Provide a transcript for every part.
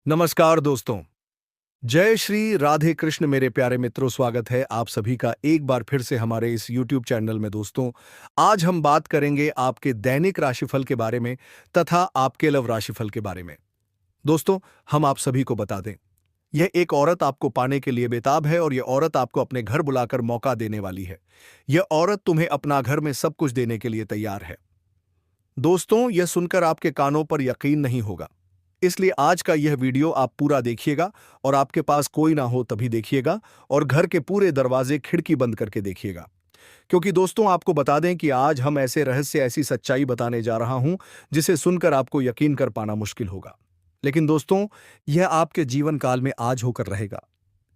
नमस्कार दोस्तों। जय श्री राधे कृष्ण मेरे प्यारे मित्रों, स्वागत है आप सभी का एक बार फिर से हमारे इस YouTube चैनल में। दोस्तों, आज हम बात करेंगे आपके दैनिक राशिफल के बारे में तथा आपके लव राशिफल के बारे में। दोस्तों, हम आप सभी को बता दें, यह एक औरत आपको पाने के लिए बेताब है और यह औरत आपको अपने घर बुलाकर मौका देने वाली है। यह औरत तुम्हें अपना घर में सब कुछ देने के लिए तैयार है। दोस्तों, यह सुनकर आपके कानों पर यकीन नहीं होगा, इसलिए आज का यह वीडियो आप पूरा देखिएगा और आपके पास कोई ना हो तभी देखिएगा और घर के पूरे दरवाजे खिड़की बंद करके देखिएगा। क्योंकि दोस्तों, आपको बता दें कि आज हम ऐसे रहस्य, ऐसी सच्चाई बताने जा रहा हूं जिसे सुनकर आपको यकीन कर पाना मुश्किल होगा। लेकिन दोस्तों, यह आपके जीवन काल में आज होकर रहेगा।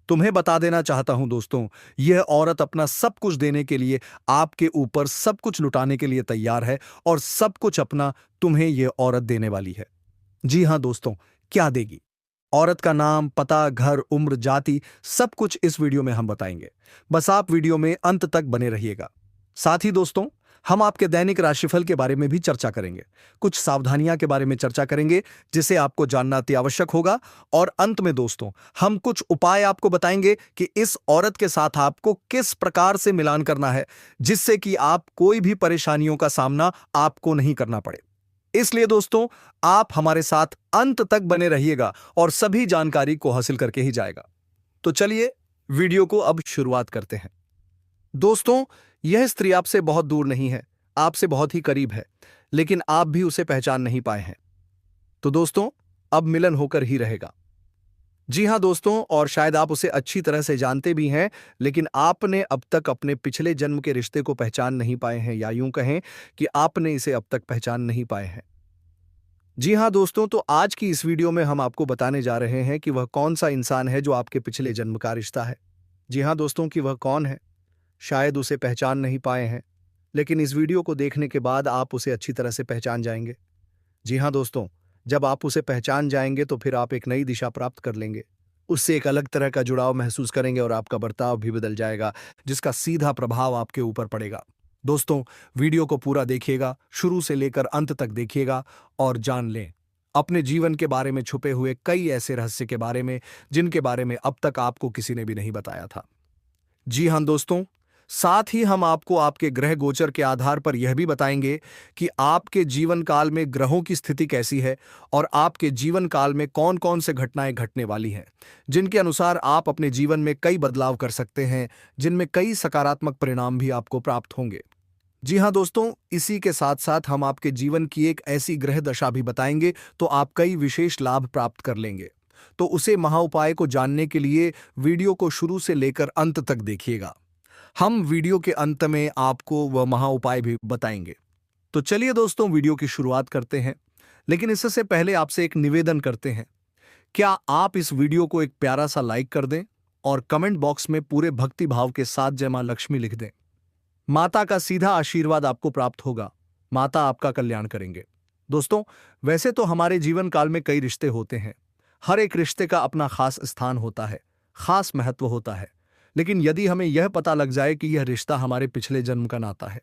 तुम्हें बता देना चाहता हूं दोस्तों, यह औरत अपना सब कुछ देने के लिए, आपके ऊपर सब कुछ लुटाने के लिए तैयार है और सब कुछ अपना तुम्हें यह औरत देने वाली है। जी हां दोस्तों, क्या देगी? औरत का नाम, पता, घर, उम्र, जाति, सब कुछ इस वीडियो में हम बताएंगे। बस आप वीडियो में अंत तक बने रहिएगा। साथ ही दोस्तों, हम आपके दैनिक राशिफल के बारे में भी चर्चा करेंगे। कुछ सावधानियां के बारे में चर्चा करेंगे जिसे आपको जानना अति आवश्यक होगा। और अंत में दोस्तों, हम कुछ उपाय आपको बताएंगे कि इस औरत के साथ आपको किस प्रकार से मिलान करना है, जिससे कि आप कोई भी परेशानियों का सामना आपको नहीं करना पड़े। इसलिए दोस्तों, आप हमारे साथ अंत तक बने रहिएगा और सभी जानकारी को हासिल करके ही जाएगा। तो चलिए वीडियो को अब शुरुआत करते हैं। दोस्तों, यह स्त्री आपसे बहुत दूर नहीं है, आपसे बहुत ही करीब है, लेकिन आप भी उसे पहचान नहीं पाए हैं। तो दोस्तों, अब मिलन होकर ही रहेगा। जी हां दोस्तों, और शायद आप उसे अच्छी तरह से जानते भी हैं, लेकिन आपने अब तक अपने पिछले जन्म के रिश्ते को पहचान नहीं पाए हैं, या यूं कहें कि आपने इसे अब तक पहचान नहीं पाए हैं। जी हां दोस्तों, तो आज की इस वीडियो में हम आपको बताने जा रहे हैं कि वह कौन सा इंसान है जो आपके पिछले जन्म का रिश्ता है। जी हां दोस्तों, कि वह कौन है, शायद उसे पहचान नहीं पाए हैं, लेकिन इस वीडियो को देखने के बाद आप उसे अच्छी तरह से पहचान जाएंगे। जी हाँ दोस्तों, जब आप उसे पहचान जाएंगे तो फिर आप एक नई दिशा प्राप्त कर लेंगे। उससे एक अलग तरह का जुड़ाव महसूस करेंगे और आपका बर्ताव भी बदल जाएगा, जिसका सीधा प्रभाव आपके ऊपर पड़ेगा। दोस्तों, वीडियो को पूरा देखिएगा, शुरू से लेकर अंत तक देखिएगा और जान लें अपने जीवन के बारे में छुपे हुए कई ऐसे रहस्य के बारे में जिनके बारे में अब तक आपको किसी ने भी नहीं बताया था। जी हाँ दोस्तों, साथ ही हम आपको आपके ग्रह गोचर के आधार पर यह भी बताएंगे कि आपके जीवन काल में ग्रहों की स्थिति कैसी है और आपके जीवन काल में कौन कौन से घटनाएं घटने वाली हैं, जिनके अनुसार आप अपने जीवन में कई बदलाव कर सकते हैं, जिनमें कई सकारात्मक परिणाम भी आपको प्राप्त होंगे। जी हाँ दोस्तों, इसी के साथ साथ हम आपके जीवन की एक ऐसी ग्रह दशा भी बताएंगे तो आप कई विशेष लाभ प्राप्त कर लेंगे। तो उसे महाउपाय को जानने के लिए वीडियो को शुरू से लेकर अंत तक देखिएगा। हम वीडियो के अंत में आपको वह महाउपाय भी बताएंगे। तो चलिए दोस्तों, वीडियो की शुरुआत करते हैं। लेकिन इससे पहले आपसे एक निवेदन करते हैं, क्या आप इस वीडियो को एक प्यारा सा लाइक कर दें और कमेंट बॉक्स में पूरे भक्ति भाव के साथ जय मां लक्ष्मी लिख दें। माता का सीधा आशीर्वाद आपको प्राप्त होगा, माता आपका कल्याण करेंगे। दोस्तों, वैसे तो हमारे जीवन काल में कई रिश्ते होते हैं, हर एक रिश्ते का अपना खास स्थान होता है, खास महत्व होता है। लेकिन यदि हमें यह पता लग जाए कि यह रिश्ता हमारे पिछले जन्म का नाता है,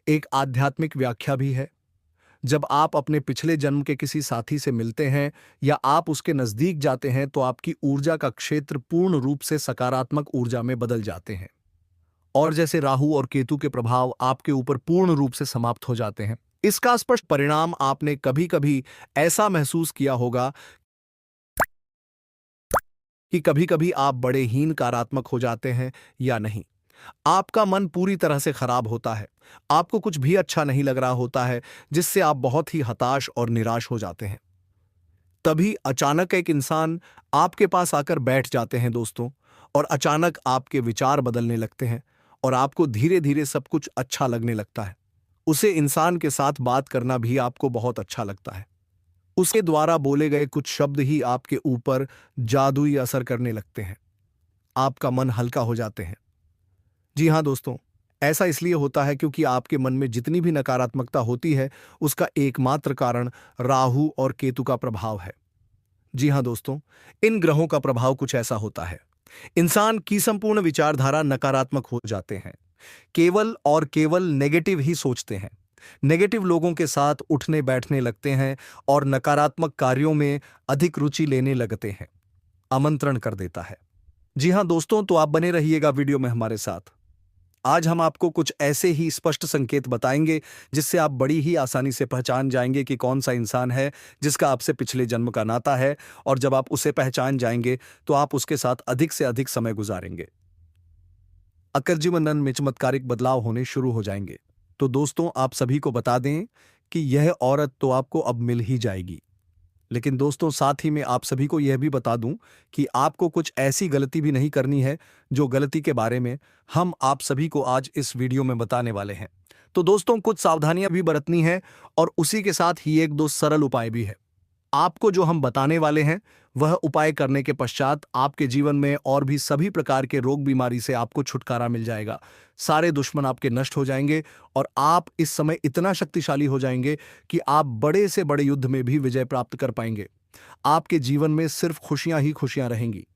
एक आध्यात्मिक व्याख्या भी है। जब आप अपने पिछले जन्म के किसी साथी से मिलते हैं या आप उसके नजदीक जाते हैं तो आपकी ऊर्जा का क्षेत्र पूर्ण रूप से सकारात्मक ऊर्जा में बदल जाते हैं, और जैसे राहु और केतु के प्रभाव आपके ऊपर पूर्ण रूप से समाप्त हो जाते हैं। इसका स्पष्ट परिणाम आपने कभी कभी ऐसा महसूस किया होगा कि कभी कभी आप बड़े ही नकारात्मक हो जाते हैं या नहीं। आपका मन पूरी तरह से खराब होता है, आपको कुछ भी अच्छा नहीं लग रहा होता है, जिससे आप बहुत ही हताश और निराश हो जाते हैं। तभी अचानक एक इंसान आपके पास आकर बैठ जाते हैं दोस्तों, और अचानक आपके विचार बदलने लगते हैं और आपको धीरे धीरे सब कुछ अच्छा लगने लगता है। उसे इंसान के साथ बात करना भी आपको बहुत अच्छा लगता है। उसके द्वारा बोले गए कुछ शब्द ही आपके ऊपर जादुई असर करने लगते हैं, आपका मन हल्का हो जाते हैं। जी हाँ दोस्तों, ऐसा इसलिए होता है क्योंकि आपके मन में जितनी भी नकारात्मकता होती है, उसका एकमात्र कारण राहु और केतु का प्रभाव है। जी हाँ दोस्तों, इन ग्रहों का प्रभाव कुछ ऐसा होता है, इंसान की संपूर्ण विचारधारा नकारात्मक हो जाते हैं, केवल और केवल नेगेटिव ही सोचते हैं। नेगेटिव लोगों के साथ उठने बैठने लगते हैं और नकारात्मक कार्यों में अधिक रुचि लेने लगते हैं। आमंत्रण कर देता है। जी हाँ दोस्तों, तो आप बने रहिएगा वीडियो में हमारे साथ। आज हम आपको कुछ ऐसे ही स्पष्ट संकेत बताएंगे जिससे आप बड़ी ही आसानी से पहचान जाएंगे कि कौन सा इंसान है जिसका आपसे पिछले जन्म का नाता है, और जब आप उसे पहचान जाएंगे तो आप उसके साथ अधिक से अधिक समय गुजारेंगे। अकर जीवन में चमत्कारिक बदलाव होने शुरू हो जाएंगे। तो दोस्तों, आप सभी को बता दें कि यह औरत तो आपको अब मिल ही जाएगी। लेकिन दोस्तों, साथ ही में आप सभी को यह भी बता दूं कि आपको कुछ ऐसी गलती भी नहीं करनी है जो गलती के बारे में हम आप सभी को आज इस वीडियो में बताने वाले हैं। तो दोस्तों, कुछ सावधानियां भी बरतनी है और उसी के साथ ही एक दो सरल उपाय भी है। आपको जो हम बताने वाले हैं वह उपाय करने के पश्चात आपके जीवन में और भी सभी प्रकार के रोग बीमारी से आपको छुटकारा मिल जाएगा। सारे दुश्मन आपके नष्ट हो जाएंगे और आप इस समय इतना शक्तिशाली हो जाएंगे कि आप बड़े से बड़े युद्ध में भी विजय प्राप्त कर पाएंगे। आपके जीवन में सिर्फ खुशियां ही खुशियां रहेंगी।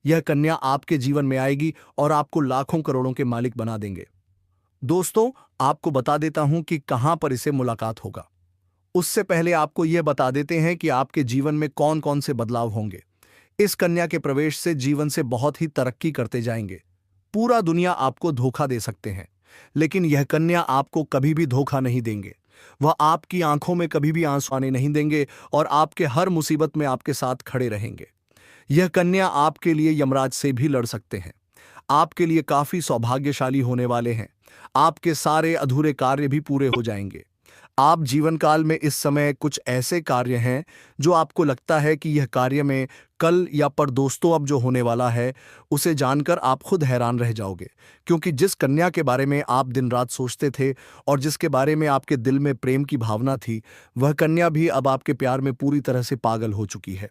यह कन्या आपके जीवन में आएगी और आपको लाखों करोड़ों के मालिक बना देंगे। दोस्तों, आपको बता देता हूं कि कहां पर इसे मुलाकात होगा। उससे पहले आपको यह बता देते हैं कि आपके जीवन में कौन कौन से बदलाव होंगे। इस कन्या के प्रवेश से जीवन से बहुत ही तरक्की करते जाएंगे। पूरा दुनिया आपको धोखा दे सकते हैं, लेकिन यह कन्या आपको कभी भी धोखा नहीं देंगे। वह आपकी आंखों में कभी भी आंसू आने नहीं देंगे और आपके हर मुसीबत में आपके साथ खड़े रहेंगे। यह कन्या आपके लिए यमराज से भी लड़ सकते हैं। आपके लिए काफी सौभाग्यशाली होने वाले हैं। आपके सारे अधूरे कार्य भी पूरे हो जाएंगे। आप जीवन काल में इस समय कुछ ऐसे कार्य हैं जो आपको लगता है कि यह कार्य में कल या पर दोस्तों अब जो होने वाला है उसे जानकर आप खुद हैरान रह जाओगे, क्योंकि जिस कन्या के बारे में आप दिन रात सोचते थे और जिसके बारे में आपके दिल में प्रेम की भावना थी, वह कन्या भी अब आपके प्यार में पूरी तरह से पागल हो चुकी है।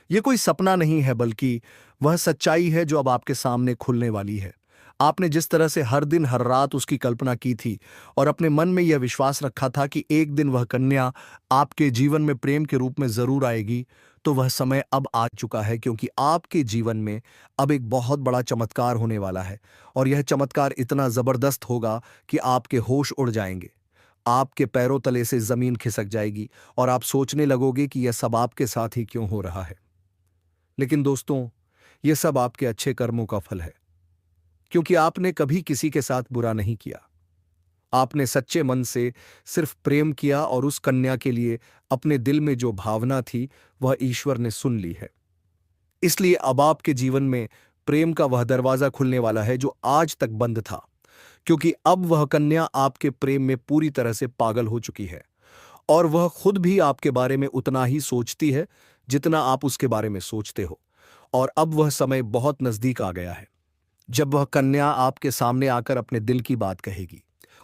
यह कोई सपना नहीं है, बल्कि वह सच्चाई है जो अब आपके सामने खुलने वाली है। आपने जिस तरह से हर दिन हर रात उसकी कल्पना की थी और अपने मन में यह विश्वास रखा था कि एक दिन वह कन्या आपके जीवन में प्रेम के रूप में जरूर आएगी, तो वह समय अब आ चुका है, क्योंकि आपके जीवन में अब एक बहुत बड़ा चमत्कार होने वाला है। और यह चमत्कार इतना जबरदस्त होगा कि आपके होश उड़ जाएंगे। आपके पैरों तले से जमीन खिसक जाएगी और आप सोचने लगोगे कि यह सब आपके साथ ही क्यों हो रहा है। लेकिन दोस्तों, यह सब आपके अच्छे कर्मों का फल है, क्योंकि आपने कभी किसी के साथ बुरा नहीं किया। आपने सच्चे मन से सिर्फ प्रेम किया और उस कन्या के लिए अपने दिल में जो भावना थी वह ईश्वर ने सुन ली है। इसलिए अब आपके जीवन में प्रेम का वह दरवाजा खुलने वाला है जो आज तक बंद था, क्योंकि अब वह कन्या आपके प्रेम में पूरी तरह से पागल हो चुकी है और वह खुद भी आपके बारे में उतना ही सोचती है जितना आप उसके बारे में सोचते हो। और अब वह समय बहुत नजदीक आ गया है जब वह कन्या आपके सामने आकर अपने दिल की बात कहेगी,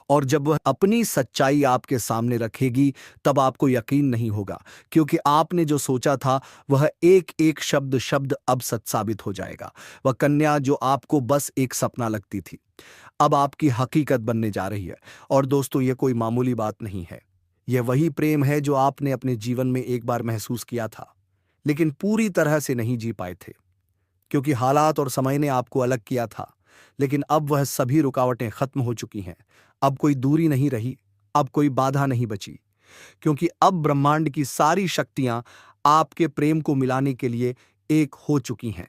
और जब वह अपनी सच्चाई आपके सामने रखेगी तब आपको यकीन नहीं होगा, क्योंकि आपने जो सोचा था वह एक एक शब्द शब्द अब सच साबित हो जाएगा। वह कन्या जो आपको बस एक सपना लगती थी अब आपकी हकीकत बनने जा रही है। और दोस्तों, यह कोई मामूली बात नहीं है। यह वही प्रेम है जो आपने अपने जीवन में एक बार महसूस किया था, लेकिन पूरी तरह से नहीं जी पाए थे, क्योंकि हालात और समय ने आपको अलग किया था। लेकिन अब वह सभी रुकावटें खत्म हो चुकी हैं। अब कोई दूरी नहीं रही, अब कोई बाधा नहीं बची, क्योंकि अब ब्रह्मांड की सारी शक्तियां आपके प्रेम को मिलाने के लिए एक हो चुकी हैं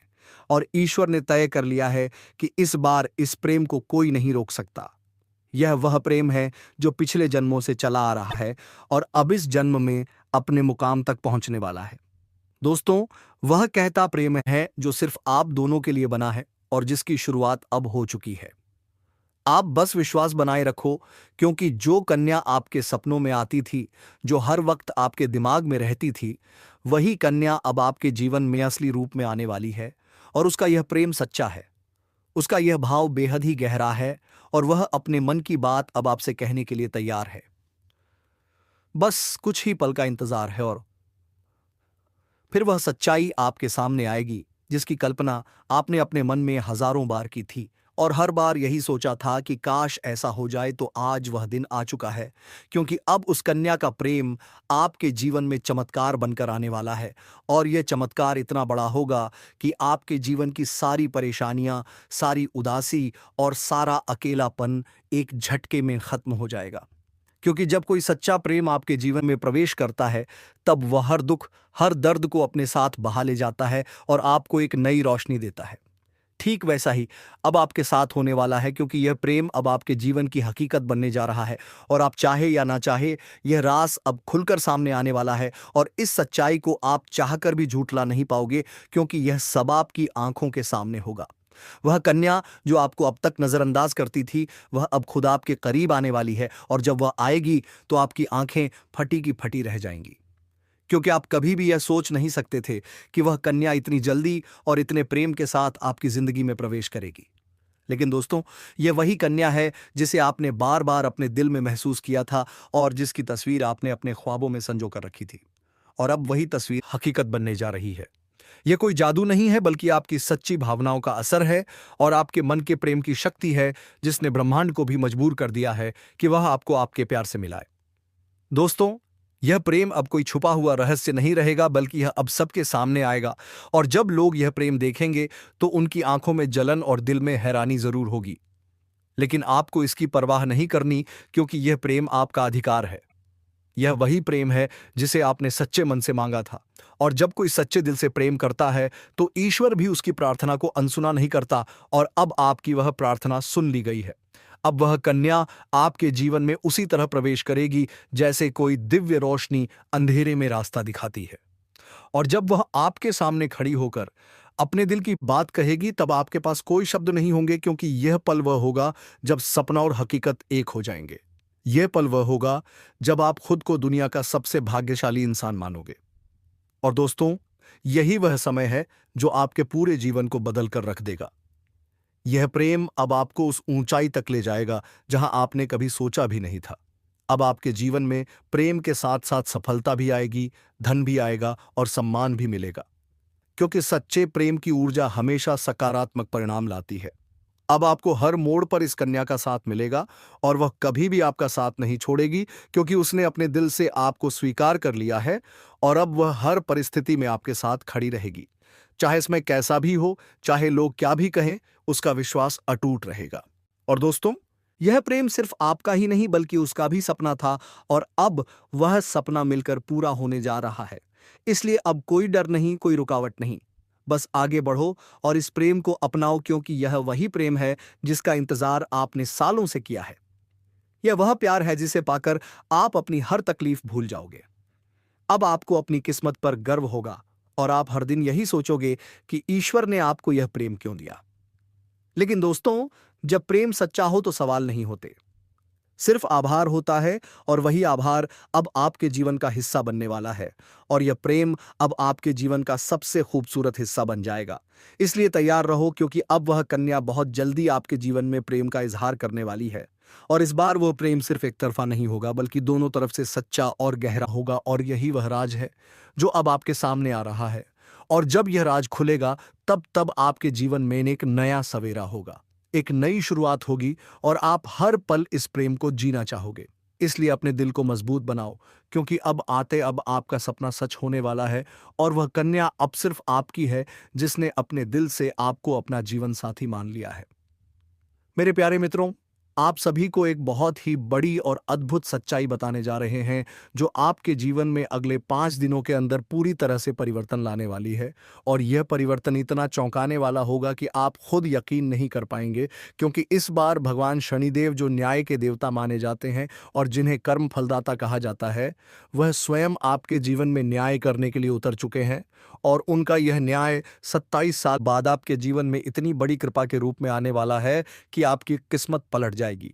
और ईश्वर ने तय कर लिया है कि इस बार इस प्रेम को कोई नहीं रोक सकता। यह वह प्रेम है जो पिछले जन्मों से चला आ रहा है और अब इस जन्म में अपने मुकाम तक पहुंचने वाला है। दोस्तों, वह कहता प्रेम है जो सिर्फ आप दोनों के लिए बना है और जिसकी शुरुआत अब हो चुकी है। आप बस विश्वास बनाए रखो, क्योंकि जो कन्या आपके सपनों में आती थी, जो हर वक्त आपके दिमाग में रहती थी, वही कन्या अब आपके जीवन में असली रूप में आने वाली है। और उसका यह प्रेम सच्चा है, उसका यह भाव बेहद ही गहरा है और वह अपने मन की बात अब आपसे कहने के लिए तैयार है। बस कुछ ही पल का इंतजार है और फिर वह सच्चाई आपके सामने आएगी जिसकी कल्पना आपने अपने मन में हजारों बार की थी और हर बार यही सोचा था कि काश ऐसा हो जाए। तो आज वह दिन आ चुका है, क्योंकि अब उस कन्या का प्रेम आपके जीवन में चमत्कार बनकर आने वाला है। और यह चमत्कार इतना बड़ा होगा कि आपके जीवन की सारी परेशानियां, सारी उदासी और सारा अकेलापन एक झटके में खत्म हो जाएगा, क्योंकि जब कोई सच्चा प्रेम आपके जीवन में प्रवेश करता है, तब वह हर दुख, हर दर्द को अपने साथ बहा ले जाता है और आपको एक नई रोशनी देता है। ठीक वैसा ही अब आपके साथ होने वाला है, क्योंकि यह प्रेम अब आपके जीवन की हकीकत बनने जा रहा है और आप चाहे या ना चाहे, यह राज अब खुलकर सामने आने वाला है और इस सच्चाई को आप चाहकर भी झूठला नहीं पाओगे, क्योंकि यह सब आपकी आंखों के सामने होगा। वह कन्या जो आपको अब तक नजरअंदाज करती थी, वह अब खुद आपके करीब आने वाली है और जब वह आएगी तो आपकी आंखें फटी की फटी रह जाएंगी, क्योंकि आप कभी भी यह सोच नहीं सकते थे कि वह कन्या इतनी जल्दी और इतने प्रेम के साथ आपकी जिंदगी में प्रवेश करेगी। लेकिन दोस्तों, यह वही कन्या है जिसे आपने बार बार अपने दिल में महसूस किया था और जिसकी तस्वीर आपने अपने ख्वाबों में संजो कर रखी थी, और अब वही तस्वीर हकीकत बनने जा रही है। यह कोई जादू नहीं है, बल्कि आपकी सच्ची भावनाओं का असर है और आपके मन के प्रेम की शक्ति है, जिसने ब्रह्मांड को भी मजबूर कर दिया है कि वह आपको आपके प्यार से मिलाए। दोस्तों, यह प्रेम अब कोई छुपा हुआ रहस्य नहीं रहेगा, बल्कि यह अब सबके सामने आएगा, और जब लोग यह प्रेम देखेंगे तो उनकी आंखों में जलन और दिल में हैरानी जरूर होगी। लेकिन आपको इसकी परवाह नहीं करनी, क्योंकि यह प्रेम आपका अधिकार है। यह वही प्रेम है जिसे आपने सच्चे मन से मांगा था, और जब कोई सच्चे दिल से प्रेम करता है तो ईश्वर भी उसकी प्रार्थना को अनसुना नहीं करता, और अब आपकी वह प्रार्थना सुन ली गई है। अब वह कन्या आपके जीवन में उसी तरह प्रवेश करेगी जैसे कोई दिव्य रोशनी अंधेरे में रास्ता दिखाती है, और जब वह आपके सामने खड़ी होकर अपने दिल की बात कहेगी, तब आपके पास कोई शब्द नहीं होंगे, क्योंकि यह पल वह होगा जब सपना और हकीकत एक हो जाएंगे। यह पल वह होगा जब आप खुद को दुनिया का सबसे भाग्यशाली इंसान मानोगे। और दोस्तों, यही वह समय है जो आपके पूरे जीवन को बदल कर रख देगा। यह प्रेम अब आपको उस ऊंचाई तक ले जाएगा जहां आपने कभी सोचा भी नहीं था। अब आपके जीवन में प्रेम के साथ साथ सफलता भी आएगी, धन भी आएगा और सम्मान भी मिलेगा, क्योंकि सच्चे प्रेम की ऊर्जा हमेशा सकारात्मक परिणाम लाती है। अब आपको हर मोड़ पर इस कन्या का साथ मिलेगा, और वह कभी भी आपका साथ नहीं छोड़ेगी, क्योंकि उसने अपने दिल से आपको स्वीकार कर लिया है, और अब वह हर परिस्थिति में आपके साथ खड़ी रहेगी। चाहे इसमें कैसा भी हो, चाहे लोग क्या भी कहें, उसका विश्वास अटूट रहेगा। और दोस्तों, यह प्रेम सिर्फ आपका ही नहीं बल्कि उसका भी सपना था, और अब वह सपना मिलकर पूरा होने जा रहा है। इसलिए अब कोई डर नहीं, कोई रुकावट नहीं। बस आगे बढ़ो और इस प्रेम को अपनाओ, क्योंकि यह वही प्रेम है जिसका इंतजार आपने सालों से किया है। यह वह प्यार है जिसे पाकर आप अपनी हर तकलीफ भूल जाओगे। अब आपको अपनी किस्मत पर गर्व होगा, और आप हर दिन यही सोचोगे कि ईश्वर ने आपको यह प्रेम क्यों दिया। लेकिन दोस्तों, जब प्रेम सच्चा हो तो सवाल नहीं होते, सिर्फ आभार होता है, और वही आभार अब आपके जीवन का हिस्सा बनने वाला है, और यह प्रेम अब आपके जीवन का सबसे खूबसूरत हिस्सा बन जाएगा। इसलिए तैयार रहो, क्योंकि अब वह कन्या बहुत जल्दी आपके जीवन में प्रेम का इजहार करने वाली है, और इस बार वो प्रेम सिर्फ एक तरफा नहीं होगा, बल्कि दोनों तरफ से सच्चा और गहरा होगा। और यही वह राज है जो अब आपके सामने आ रहा है, और जब यह राज खुलेगा, तब आपके जीवन में एक नया सवेरा होगा, एक नई शुरुआत होगी, और आप हर पल इस प्रेम को जीना चाहोगे। इसलिए अपने दिल को मजबूत बनाओ, क्योंकि अब आपका सपना सच होने वाला है, और वह कन्या अब सिर्फ आपकी है जिसने अपने दिल से आपको अपना जीवन साथी मान लिया है। मेरे प्यारे मित्रों, आप सभी को एक बहुत ही बड़ी और अद्भुत सच्चाई बताने जा रहे हैं, जो आपके जीवन में अगले 5 दिनों के अंदर पूरी तरह से परिवर्तन लाने वाली है। और यह परिवर्तन इतना चौंकाने वाला होगा कि आप खुद यकीन नहीं कर पाएंगे, क्योंकि इस बार भगवान शनिदेव, जो न्याय के देवता माने जाते हैं और जिन्हें कर्म फलदाता कहा जाता है, वह स्वयं आपके जीवन में न्याय करने के लिए उतर चुके हैं। और उनका यह न्याय 27 साल बाद आपके जीवन में इतनी बड़ी कृपा के रूप में आने वाला है कि आपकी किस्मत पलट जाएगी,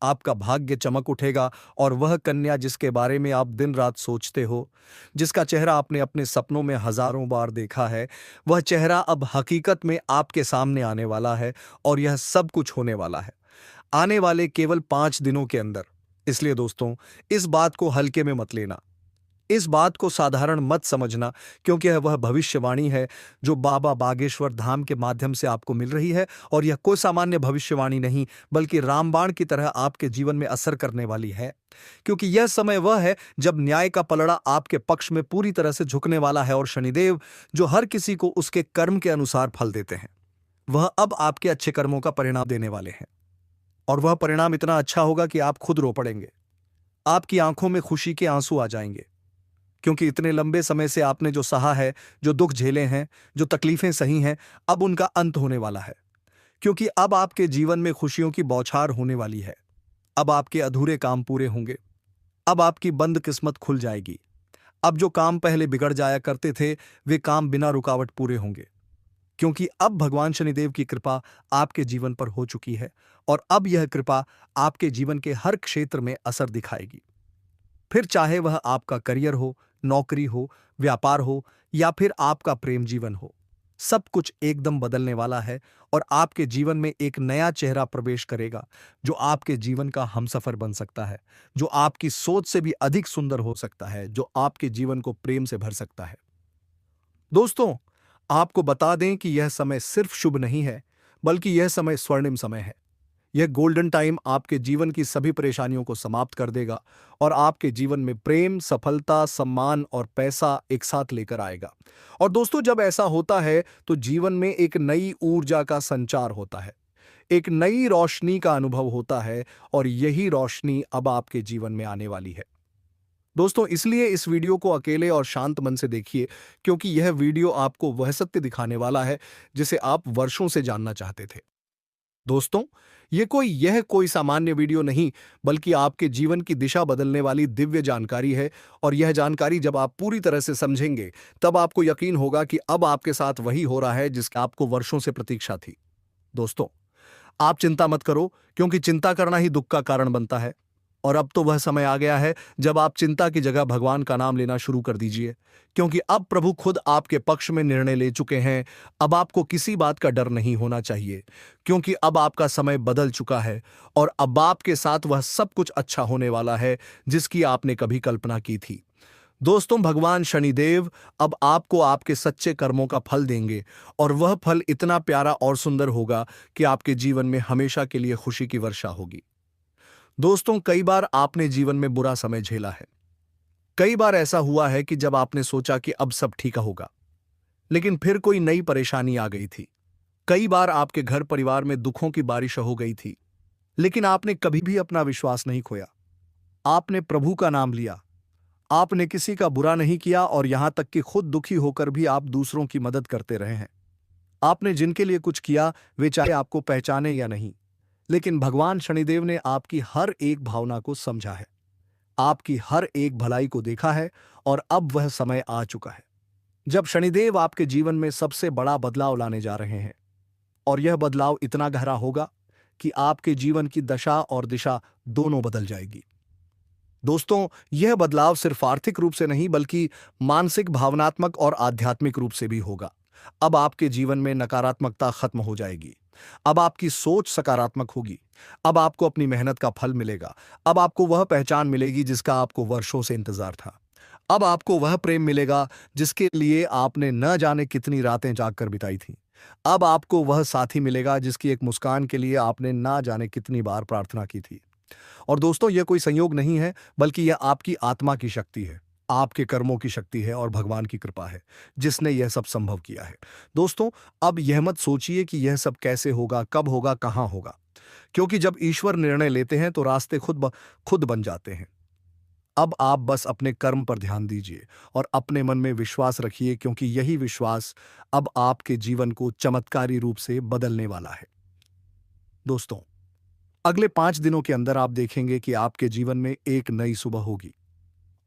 आपका भाग्य चमक उठेगा, और वह कन्या जिसके बारे में आप दिन रात सोचते हो, जिसका चेहरा आपने अपने सपनों में हजारों बार देखा है, वह चेहरा अब हकीकत में आपके सामने आने वाला है। और यह सब कुछ होने वाला है आने वाले केवल 5 दिनों के अंदर। इसलिए दोस्तों, इस बात को हल्के में मत लेना, इस बात को साधारण मत समझना, क्योंकि यह वह भविष्यवाणी है जो बाबा बागेश्वर धाम के माध्यम से आपको मिल रही है। और यह कोई सामान्य भविष्यवाणी नहीं, बल्कि रामबाण की तरह आपके जीवन में असर करने वाली है, क्योंकि यह समय वह है जब न्याय का पलड़ा आपके पक्ष में पूरी तरह से झुकने वाला है, और शनिदेव, जो हर किसी को उसके कर्म के अनुसार फल देते हैं, वह अब आपके अच्छे कर्मों का परिणाम देने वाले हैं। और वह परिणाम इतना अच्छा होगा कि आप खुद रो पड़ेंगे। आपकी आंखों में खुशी के आंसू आ जाएंगे, क्योंकि इतने लंबे समय से आपने जो सहा है, जो दुख झेले हैं, जो तकलीफें सही हैं, अब उनका अंत होने वाला है। क्योंकि अब आपके जीवन में खुशियों की बौछार होने वाली है। अब आपके अधूरे काम पूरे होंगे। अब आपकी बंद किस्मत खुल जाएगी। अब जो काम पहले बिगड़ जाया करते थे, वे काम बिना रुकावट पूरे होंगे। क्योंकि अब भगवान शनिदेव की कृपा आपके जीवन पर हो चुकी है, और अब यह कृपा आपके जीवन के हर क्षेत्र में असर दिखाएगी। फिर चाहे वह आपका करियर हो, नौकरी हो, व्यापार हो, या फिर आपका प्रेम जीवन हो, सब कुछ एकदम बदलने वाला है। और आपके जीवन में एक नया चेहरा प्रवेश करेगा, जो आपके जीवन का हमसफर बन सकता है, जो आपकी सोच से भी अधिक सुंदर हो सकता है, जो आपके जीवन को प्रेम से भर सकता है। दोस्तों, आपको बता दें कि यह समय सिर्फ शुभ नहीं है, बल्कि यह समय स्वर्णिम समय है। यह गोल्डन टाइम आपके जीवन की सभी परेशानियों को समाप्त कर देगा, और आपके जीवन में प्रेम, सफलता, सम्मान और पैसा एक साथ लेकर आएगा। और दोस्तों, जब ऐसा होता है तो जीवन में एक नई ऊर्जा का संचार होता है, एक नई रोशनी का अनुभव होता है, और यही रोशनी अब आपके जीवन में आने वाली है। दोस्तों, इसलिए इस वीडियो को अकेले और शांत मन से देखिए, क्योंकि यह वीडियो आपको वह सत्य दिखाने वाला है जिसे आप वर्षों से जानना चाहते थे। दोस्तों, यह कोई सामान्य वीडियो नहीं, बल्कि आपके जीवन की दिशा बदलने वाली दिव्य जानकारी है। और यह जानकारी जब आप पूरी तरह से समझेंगे, तब आपको यकीन होगा कि अब आपके साथ वही हो रहा है जिसकी आपको वर्षों से प्रतीक्षा थी। दोस्तों, आप चिंता मत करो, क्योंकि चिंता करना ही दुख का कारण बनता है। और अब तो वह समय आ गया है जब आप चिंता की जगह भगवान का नाम लेना शुरू कर दीजिए, क्योंकि अब प्रभु खुद आपके पक्ष में निर्णय ले चुके हैं। अब आपको किसी बात का डर नहीं होना चाहिए, क्योंकि अब आपका समय बदल चुका है, और अब आपके साथ वह सब कुछ अच्छा होने वाला है जिसकी आपने कभी कल्पना की थी। दोस्तों, भगवान शनिदेव अब आपको आपके सच्चे कर्मों का फल देंगे, और वह फल इतना प्यारा और सुंदर होगा कि आपके जीवन में हमेशा के लिए खुशी की वर्षा होगी। दोस्तों, कई बार आपने जीवन में बुरा समय झेला है। कई बार ऐसा हुआ है कि जब आपने सोचा कि अब सब ठीक होगा, लेकिन फिर कोई नई परेशानी आ गई थी। कई बार आपके घर परिवार में दुखों की बारिश हो गई थी, लेकिन आपने कभी भी अपना विश्वास नहीं खोया। आपने प्रभु का नाम लिया, आपने किसी का बुरा नहीं किया, और यहां तक कि खुद दुखी होकर भी आप दूसरों की मदद करते रहे हैं। आपने जिनके लिए कुछ किया, वे चाहे आपको पहचाने या नहीं, लेकिन भगवान शनिदेव ने आपकी हर एक भावना को समझा है, आपकी हर एक भलाई को देखा है, और अब वह समय आ चुका है जब शनिदेव आपके जीवन में सबसे बड़ा बदलाव लाने जा रहे हैं। और यह बदलाव इतना गहरा होगा कि आपके जीवन की दशा और दिशा दोनों बदल जाएगी। दोस्तों, यह बदलाव सिर्फ आर्थिक रूप से नहीं, बल्कि मानसिक, भावनात्मक और आध्यात्मिक रूप से भी होगा। अब आपके जीवन में नकारात्मकता खत्म हो जाएगी। अब आपकी सोच सकारात्मक होगी। अब आपको अपनी मेहनत का फल मिलेगा। अब आपको वह पहचान मिलेगी जिसका आपको वर्षों से इंतजार था। अब आपको वह प्रेम मिलेगा जिसके लिए आपने न जाने कितनी रातें जागकर बिताई थी। अब आपको वह साथी मिलेगा जिसकी एक मुस्कान के लिए आपने ना जाने कितनी बार प्रार्थना की थी। और दोस्तों, यह कोई संयोग नहीं है, बल्कि यह आपकी आत्मा की शक्ति है, आपके कर्मों की शक्ति है, और भगवान की कृपा है जिसने यह सब संभव किया है। दोस्तों, अब यह मत सोचिए कि यह सब कैसे होगा, कब होगा, कहां होगा, क्योंकि जब ईश्वर निर्णय लेते हैं तो रास्ते खुद बन जाते हैं। अब आप बस अपने कर्म पर ध्यान दीजिए और अपने मन में विश्वास रखिए, क्योंकि यही विश्वास अब आपके जीवन को चमत्कारी रूप से बदलने वाला है। दोस्तों, अगले 5 दिनों के अंदर आप देखेंगे कि आपके जीवन में एक नई सुबह होगी,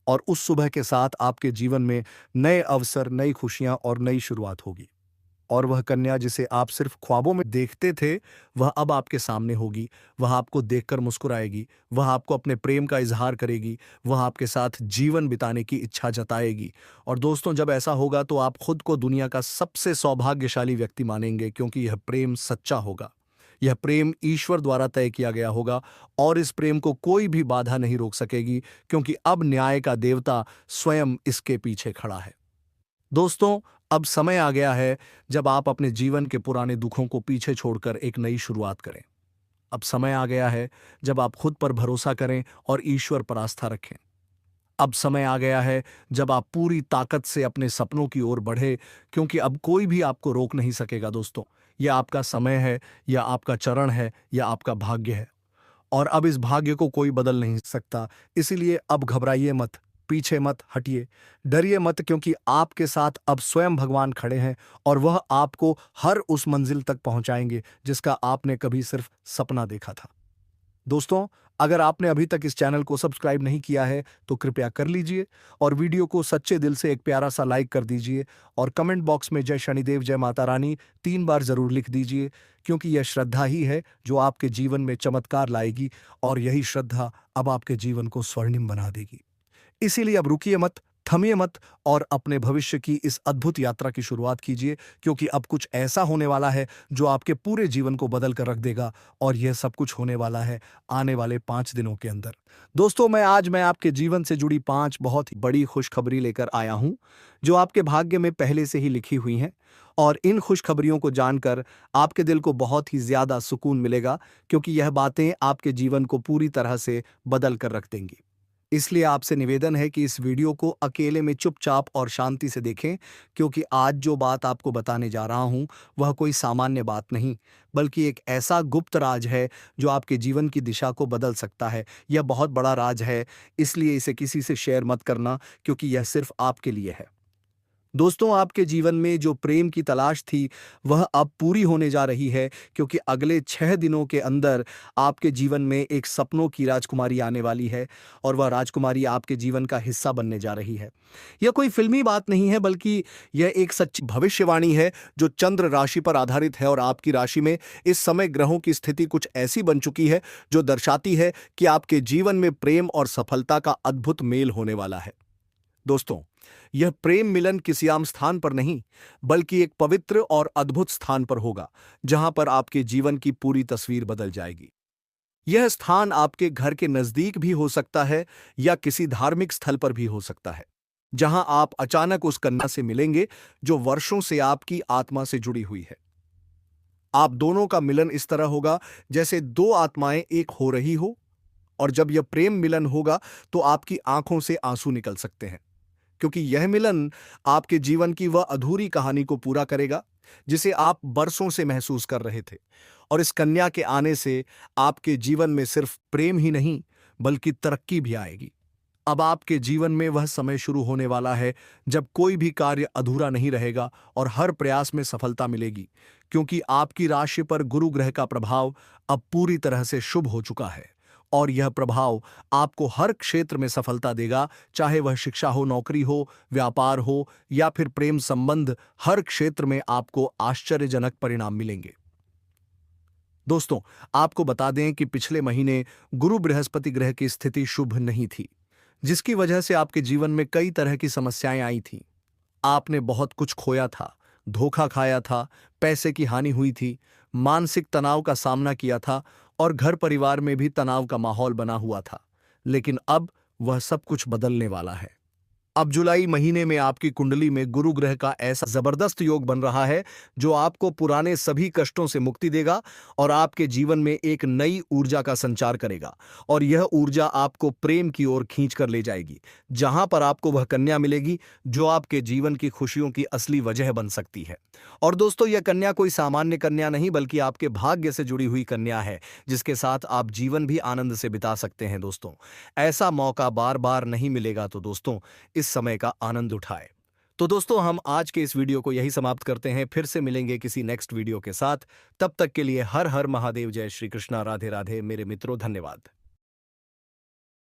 और उस सुबह के साथ आपके जीवन में नए अवसर, नई खुशियां और नई शुरुआत होगी। और वह कन्या जिसे आप सिर्फ ख्वाबों में देखते थे, वह अब आपके सामने होगी। वह आपको देखकर मुस्कुराएगी, वह आपको अपने प्रेम का इजहार करेगी, वह आपके साथ जीवन बिताने की इच्छा जताएगी। और दोस्तों, जब ऐसा होगा तो आप खुद को दुनिया का सबसे सौभाग्यशाली व्यक्ति मानेंगे, क्योंकि यह प्रेम सच्चा होगा। यह प्रेम ईश्वर द्वारा तय किया गया होगा, और इस प्रेम को कोई भी बाधा नहीं रोक सकेगी, क्योंकि अब न्याय का देवता स्वयं इसके पीछे खड़ा है। दोस्तों, अब समय आ गया है जब आप अपने जीवन के पुराने दुखों को पीछे छोड़कर एक नई शुरुआत करें। अब समय आ गया है जब आप खुद पर भरोसा करें और ईश्वर पर आस्था रखें। अब समय आ गया है जब आप पूरी ताकत से अपने सपनों की ओर बढ़े, क्योंकि अब कोई भी आपको रोक नहीं सकेगा। दोस्तों, यह आपका समय है, या आपका चरण है, या आपका भाग्य है। और अब इस भाग्य को कोई बदल नहीं सकता। इसीलिए अब घबराइए मत, पीछे मत हटिए, डरिए मत, क्योंकि आपके साथ अब स्वयं भगवान खड़े हैं और वह आपको हर उस मंजिल तक पहुंचाएंगे जिसका आपने कभी सिर्फ सपना देखा था। दोस्तों, अगर आपने अभी तक इस चैनल को सब्सक्राइब नहीं किया है तो कृपया कर लीजिए और वीडियो को सच्चे दिल से एक प्यारा सा लाइक कर दीजिए और कमेंट बॉक्स में जय शनिदेव जय माता रानी 3 बार जरूर लिख दीजिए, क्योंकि यह श्रद्धा ही है जो आपके जीवन में चमत्कार लाएगी और यही श्रद्धा अब आपके जीवन को स्वर्णिम बना देगी। इसीलिए अब रुकिए मत, थमिए मत और अपने भविष्य की इस अद्भुत यात्रा की शुरुआत कीजिए, क्योंकि अब कुछ ऐसा होने वाला है जो आपके पूरे जीवन को बदल कर रख देगा और यह सब कुछ होने वाला है आने वाले 5 दिनों के अंदर। दोस्तों, मैं आपके जीवन से जुड़ी 5 बहुत ही बड़ी खुशखबरी लेकर आया हूं, जो आपके भाग्य में पहले से ही लिखी हुई हैं। और इन खुशखबरियों को जानकर आपके दिल को बहुत ही ज्यादा सुकून मिलेगा, क्योंकि यह बातें आपके जीवन को पूरी तरह से बदल कर रख देंगी। इसलिए आपसे निवेदन है कि इस वीडियो को अकेले में चुपचाप और शांति से देखें, क्योंकि आज जो बात आपको बताने जा रहा हूं वह कोई सामान्य बात नहीं, बल्कि एक ऐसा गुप्त राज है जो आपके जीवन की दिशा को बदल सकता है। यह बहुत बड़ा राज है, इसलिए इसे किसी से शेयर मत करना, क्योंकि यह सिर्फ आपके लिए है। दोस्तों, आपके जीवन में जो प्रेम की तलाश थी वह अब पूरी होने जा रही है, क्योंकि अगले 6 दिनों के अंदर आपके जीवन में एक सपनों की राजकुमारी आने वाली है और वह राजकुमारी आपके जीवन का हिस्सा बनने जा रही है। यह कोई फिल्मी बात नहीं है, बल्कि यह एक सच्ची भविष्यवाणी है जो चंद्र राशि पर आधारित है और आपकी राशि में इस समय ग्रहों की स्थिति कुछ ऐसी बन चुकी है जो दर्शाती है कि आपके जीवन में प्रेम और सफलता का अद्भुत मेल होने वाला है। दोस्तों, यह प्रेम मिलन किसी आम स्थान पर नहीं, बल्कि एक पवित्र और अद्भुत स्थान पर होगा, जहां पर आपके जीवन की पूरी तस्वीर बदल जाएगी। यह स्थान आपके घर के नजदीक भी हो सकता है या किसी धार्मिक स्थल पर भी हो सकता है, जहां आप अचानक उस कन्या से मिलेंगे जो वर्षों से आपकी आत्मा से जुड़ी हुई है। आप दोनों का मिलन इस तरह होगा जैसे दो आत्माएं एक हो रही हो, और जब यह प्रेम मिलन होगा तो आपकी आंखों से आंसू निकल सकते हैं, क्योंकि यह मिलन आपके जीवन की वह अधूरी कहानी को पूरा करेगा जिसे आप बरसों से महसूस कर रहे थे। और इस कन्या के आने से आपके जीवन में सिर्फ प्रेम ही नहीं, बल्कि तरक्की भी आएगी। अब आपके जीवन में वह समय शुरू होने वाला है जब कोई भी कार्य अधूरा नहीं रहेगा और हर प्रयास में सफलता मिलेगी, क्योंकि आपकी राशि पर गुरु ग्रह का प्रभाव अब पूरी तरह से शुभ हो चुका है और यह प्रभाव आपको हर क्षेत्र में सफलता देगा, चाहे वह शिक्षा हो, नौकरी हो, व्यापार हो या फिर प्रेम संबंध। हर क्षेत्र में आपको आश्चर्यजनक परिणाम मिलेंगे। दोस्तों, आपको बता दें कि पिछले महीने गुरु बृहस्पति ग्रह की स्थिति शुभ नहीं थी, जिसकी वजह से आपके जीवन में कई तरह की समस्याएं आई थीं। आपने बहुत कुछ खोया था, धोखा खाया था, पैसे की हानि हुई थी, मानसिक तनाव का सामना किया था और घर परिवार में भी तनाव का माहौल बना हुआ था। लेकिन अब वह सब कुछ बदलने वाला है। अब जुलाई महीने में आपकी कुंडली में गुरु ग्रह का ऐसा जबरदस्त योग बन रहा है जो आपको पुराने सभी कष्टों से मुक्ति देगा और आपके जीवन में एक नई ऊर्जा का संचार करेगा। और यह ऊर्जा आपको प्रेम की ओर खींच कर ले जाएगी, जहां पर आपको वह कन्या मिलेगी जो आपके जीवन की खुशियों की असली वजह बन सकती है। और दोस्तों, यह कन्या कोई सामान्य कन्या नहीं, बल्कि आपके भाग्य से जुड़ी हुई कन्या है, जिसके साथ आप जीवन भी आनंद से बिता सकते हैं। दोस्तों, ऐसा मौका बार बार नहीं मिलेगा, तो दोस्तों इस समय का आनंद उठाए। तो दोस्तों, हम आज के इस वीडियो को यही समाप्त करते हैं। फिर से मिलेंगे किसी नेक्स्ट वीडियो के साथ। तब तक के लिए हर हर महादेव, जय श्री कृष्णा, राधे राधे मेरे मित्रों, धन्यवाद।